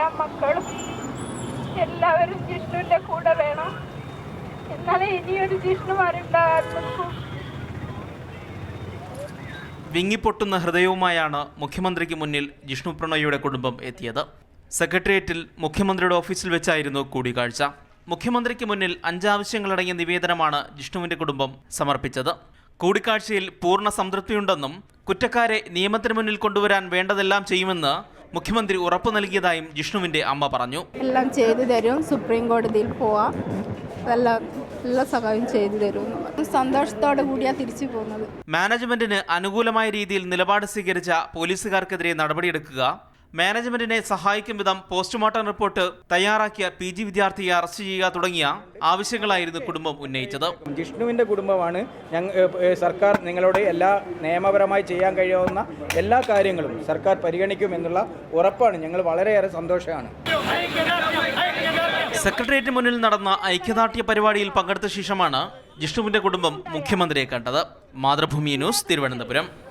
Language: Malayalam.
എല്ലാ മക്കളും എല്ലാവരും ജിഷ്ണുവിന്റെ കൂടെ വേണം. എന്നാലേ ഇനിയൊരു ജിഷ്ണുമാരുണ്ടാകാൻ നോക്കൂ. വിങ്ങിപ്പൊട്ടുന്ന ഹൃദയവുമായാണ് മുഖ്യമന്ത്രിക്ക് മുന്നിൽ ജിഷ്ണു പ്രണോയിയുടെ കുടുംബം എത്തിയത്. സെക്രട്ടേറിയറ്റിൽ മുഖ്യമന്ത്രിയുടെ ഓഫീസിൽ വെച്ചായിരുന്നു കൂടിക്കാഴ്ച. മുഖ്യമന്ത്രിക്ക് മുന്നിൽ 5 ആവശ്യങ്ങളടങ്ങിയ നിവേദനമാണ് ജിഷ്ണുവിന്റെ കുടുംബം സമർപ്പിച്ചത്. കൂടിക്കാഴ്ചയിൽ പൂർണ്ണ സംതൃപ്തിയുണ്ടെന്നും കുറ്റക്കാരെ നിയമത്തിന് മുന്നിൽ കൊണ്ടുവരാൻ വേണ്ടതെല്ലാം ചെയ്യുമെന്ന് മുഖ്യമന്ത്രി ഉറപ്പു നൽകിയതായും ജിഷ്ണുവിന്റെ അമ്മ പറഞ്ഞു. എല്ലാം ചെയ്തു തരും, സുപ്രീം കോടതിയിൽ പോവാം, എല്ലാ സഹായം ചെയ്തു തരും. സന്തോഷത്തോടെ കൂടിയാണ് തിരിച്ചു പോകുന്നത്. മാനേജ്മെന്റിന് അനുകൂലമായ രീതിയിൽ നിലപാട് സ്വീകരിച്ച പോലീസുകാർക്കെതിരെ നടപടിയെടുക്കുക, മാനേജ്മെന്റിനെ സഹായിക്കും വിധം പോസ്റ്റ്മോർട്ടം റിപ്പോർട്ട് തയ്യാറാക്കിയ PG വിദ്യാർത്ഥിയെ അറസ്റ്റ് ചെയ്യുക തുടങ്ങിയ ആവശ്യങ്ങളായിരുന്നു കുടുംബം ഉന്നയിച്ചത്. ജിഷ്ണുവിൻ്റെ കുടുംബമാണ് സർക്കാർ നിങ്ങളോട് എല്ലാ നിയമപരമായി ചെയ്യാൻ കഴിയാവുന്ന എല്ലാ കാര്യങ്ങളും സർക്കാർ പരിഗണിക്കുമെന്നുള്ള ഉറപ്പാണ്. ഞങ്ങൾ വളരെയേറെ സന്തോഷമാണ്. സെക്രട്ടേറിയറ്റിന് മുന്നിൽ നടന്ന ഐക്യദാർഢ്യ പരിപാടിയിൽ പങ്കെടുത്ത ശേഷമാണ് ജിഷ്ണുവിന്റെ കുടുംബം മുഖ്യമന്ത്രിയെ കണ്ടത്. മാതൃഭൂമി ന്യൂസ്, തിരുവനന്തപുരം.